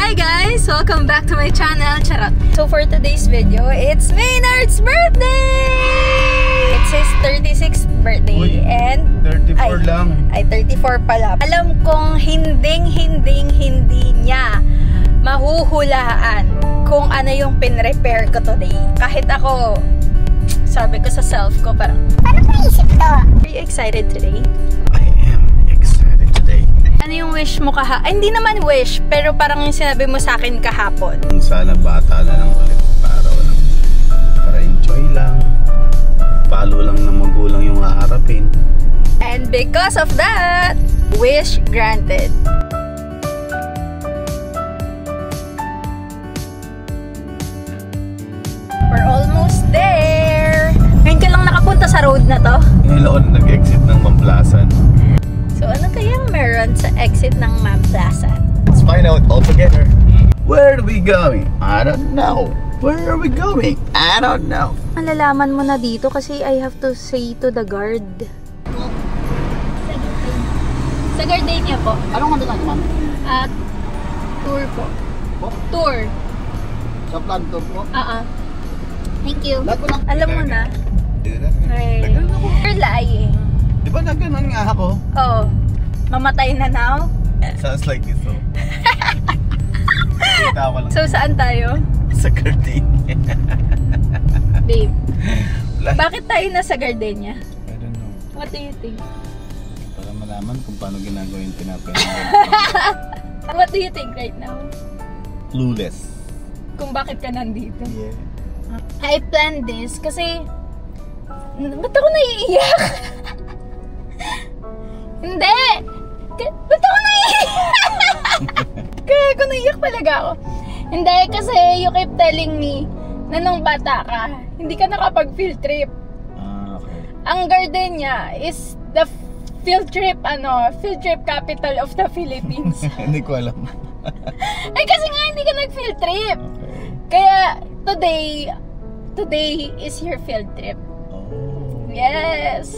Hi guys! Welcome back to my channel. Charot! So for today's video, it's Maynard's birthday! It's his 36th birthday. Uy, and 34 lang. Ay, 34 pala. Alam kong hindi niya mahuhulaan kung ano yung pinrepair ko today. Kahit ako, sabi ko sa self ko, parang, paano naisip to? Are you excited today? I am excited today. Ano yung wish mo Ay, hindi naman wish, pero parang yung sinabi mo sa akin kahapon. Sana bata na lang ulit para enjoy lang. Palo lang ng magulang yung haharapin. And because of that, wish granted. We're almost there. Ngayon ka lang nakapunta sa road na to. Ngayon ako na nag-exit ng Mamplasan. So ano kayang meron sa exit ng Mamplasan? Let's find out all together. Where are we going? I don't know. Where are we going? I don't know. Malalaman mo na dito kasi I have to say to the guard. Sa Gardenia po. Anong kanto ma'am? At tour po. Tour. Sa plan tour po? Thank you. Alam mo na. Hey. You're lying. Di ba na ganun nga ako? Oo. Mamatay na now? Sounds like this, so. Kita ko lang. So, saan tayo? Sa Gardenia. Babe, bakit tayo nasa Gardenia? I don't know. What do you think? Para malaman kung paano ginagawa yung tinapay. What do you think right now? Clueless. Kung bakit ka nandito? Yeah. I planned this kasi ba't ako naiiyak? Hindi! Ba't ako naiiyak? Kaya ako naiiyak talaga ako. Hindi, kasi you keep telling me na nung bata ka, hindi ka nakapag-field trip. Okay. Ang Gardenia is the field trip capital of the Philippines. Hindi ko alam. Eh kasi nga hindi ka nag-field trip. Okay. Kaya today is your field trip. Oh. Yes.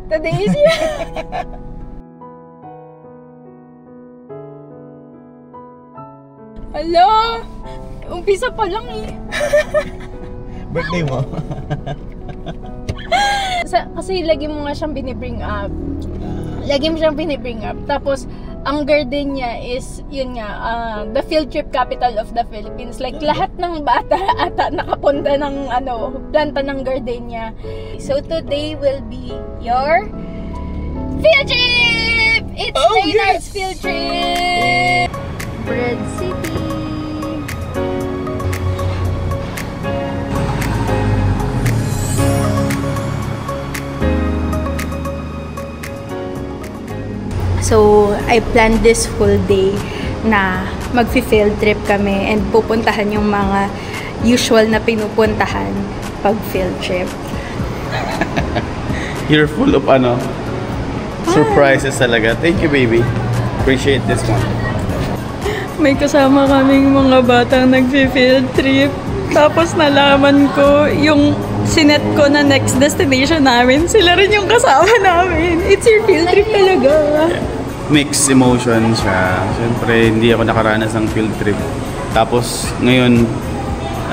Today is your Hello! Umpisa pa lang eh. Birthday mo? Kasi lagi mo nga siyang binibring up. Tapos, ang Gardenia is, yun nga, the field trip capital of the Philippines. Like, lahat ng bata ata nakapunta ng, planta ng Gardenia. So, today will be your field trip! It's Maynard's field trip! Bread City! So, I planned this full day na magfi-field trip kami and pupuntahan yung mga usual na pinupuntahan pag field trip. You're full of surprises talaga. Thank you, baby. Appreciate this one. May kasama kaming mga batang nagfi-field trip. Tapos nalaman ko yung sinet ko na next destination namin. Sila rin yung kasama namin. It's your field trip talaga. Mixed emotions siya. Siyempre, hindi ako nakaranas ng field trip. Tapos, ngayon,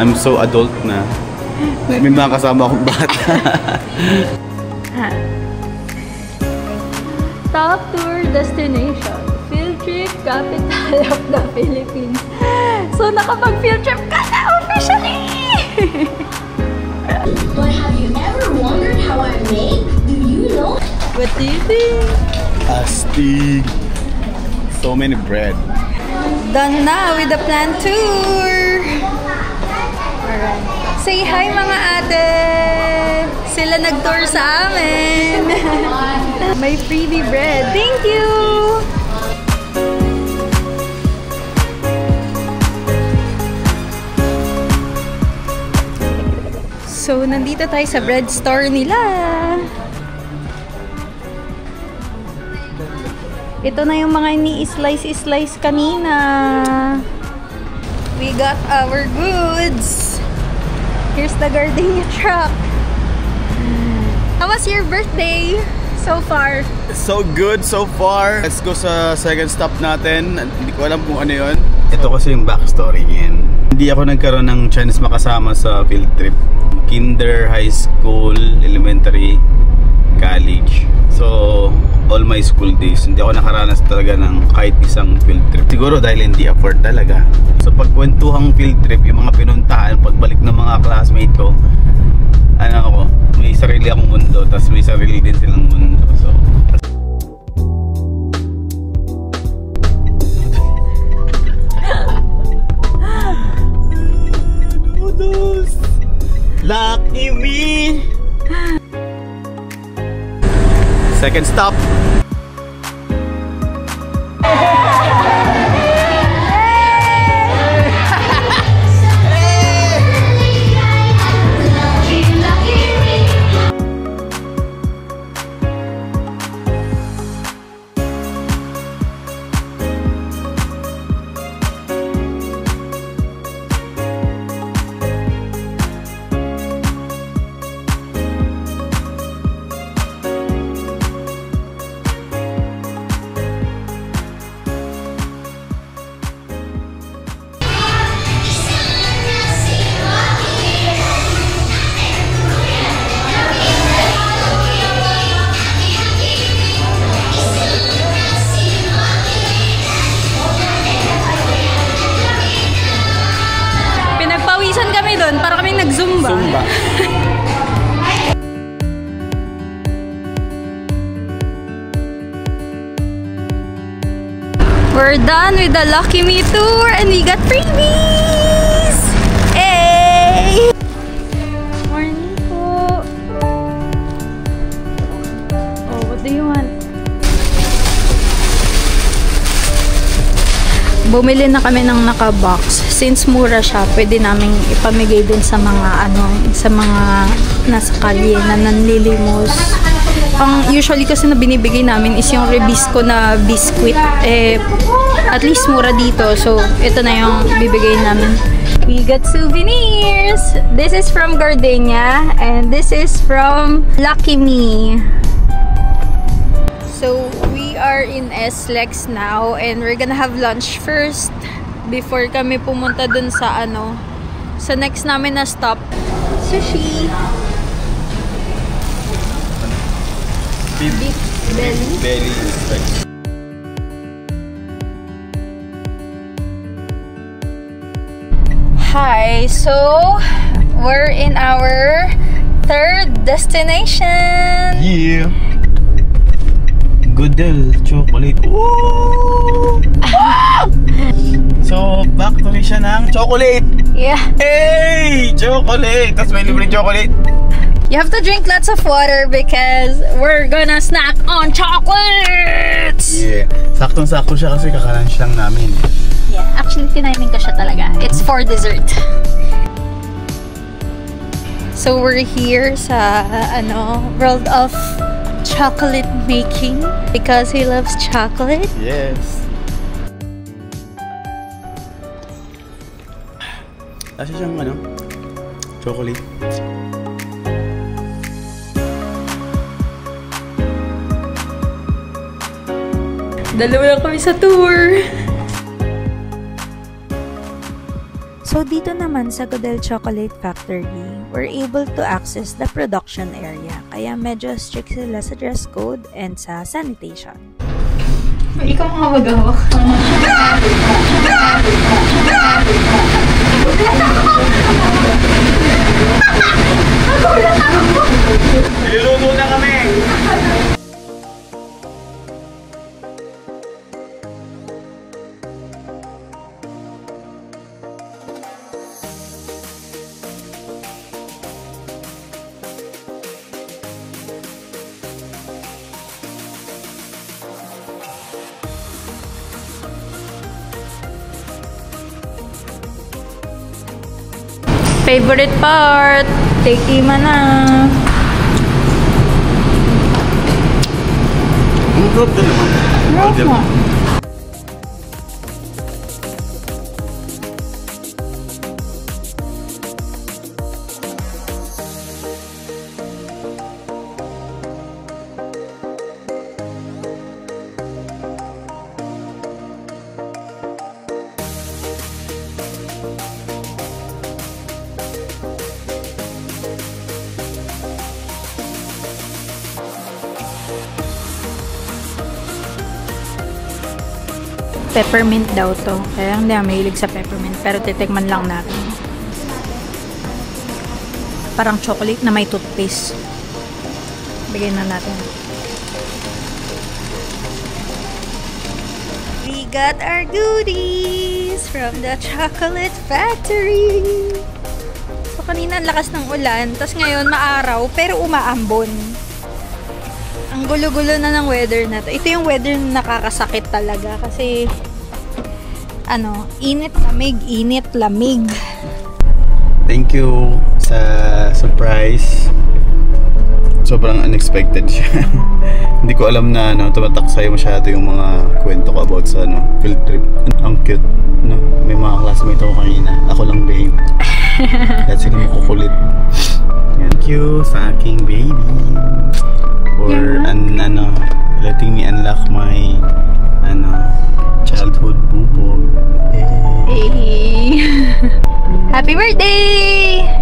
I'm so adult na. May mga kasama akong bata. Top tour destination. Field trip capital of the Philippines. So, nakapag-field trip ka na officially! But have you ever wondered how I make? Do you know? What do you think? Astig! So many bread. Done na with the planned tour! Alright. Say hi mga ate! Sila nag-tour sa amin! May freebie bread. Thank you! So, nandito tayo sa bread store nila. Ito na yung mga ini-slice kanina. We got our goods. Here's the Gardenia truck. How was your birthday so far? So good so far. Let's go sa second stop natin. Hindi ko alam kung ano yun. Ito kasi yung backstory niyan. Hindi ako nagkaroon ng chance makasama sa field trip. Kinder, high school, elementary, college. So, all my school days, hindi ako nakaranas talaga ng kahit isang field trip. Siguro dahil hindi afford talaga. So, pagkwentuhang field trip, yung mga pinuntahan, pagbalik ng mga classmate ko, ano ako, may sarili akong mundo, tapos may sarili din silang mundo. So, lucky me. Second stop. Pinagpawisan kami doon para kami nag-zumba. Zumba. We're done with the Lucky Me tour and we got freebies! Hey! Morning po. Oh, what do you want? Bumili na kami ng naka-box. Since mura siya, pwede naming ipamigay din sa mga sa mga nasa kalye na nanlilimos. Ang usually kasi na binibigay namin is yung Rebisco na biscuit. At least mura dito. So, ito na yung bibigay namin. We got souvenirs. This is from Gardenia and this is from Lucky Me. So, we are in SLEX now and we're gonna have lunch first before kami pumunta dun sa sa next namin na stop. Sushi. Beef belly. Hi, so we're in our third destination. Yeah. Goodell chocolate. Woo! So, back to siya ng chocolate. Yeah. Hey! Chocolate! Tapos may libreng chocolate. You have to drink lots of water because we're gonna snack on chocolates! Yeah. Saktong-sakto siya kasi kakarunch lang namin. Yeah, actually tiniming ko siya talaga. It's for dessert. So we're here sa world of chocolate making because he loves chocolate. Yes. Kasi siyang chocolate. Dalawa lang kami sa tour. So dito naman sa Goodell Chocolate Factory, we're able to access the production area. Kaya medyo strict sila sa dress code and sa sanitation. Ikaw nga mag-awak. Niluluto na kami! Favorite part, tikima na. Ang sarap din naman. Sarap mo. Peppermint daw to. Kaya hindi ako mahilig sa peppermint. Pero titikman lang natin. Parang chocolate na may toothpaste. Bigyan na natin. We got our goodies from the chocolate factory. So, kanina ang lakas ng ulan. Tapos ngayon, maaraw. Pero umaambon. Ang gulo-gulo na ng weather na to. Ito yung weather na nakakasakit talaga. Kasi, init, lamig. Thank you sa surprise. Sobrang unexpected siya. Hindi ko alam na tumatak sa'yo masyado yung mga kwento ko about sa field trip. Ang cute. May mga classmate ako kanina. Ako lang, babe. At sila makukulit. Thank you sa aking baby. For letting me unlock my childhood bubog. Hey. Happy birthday!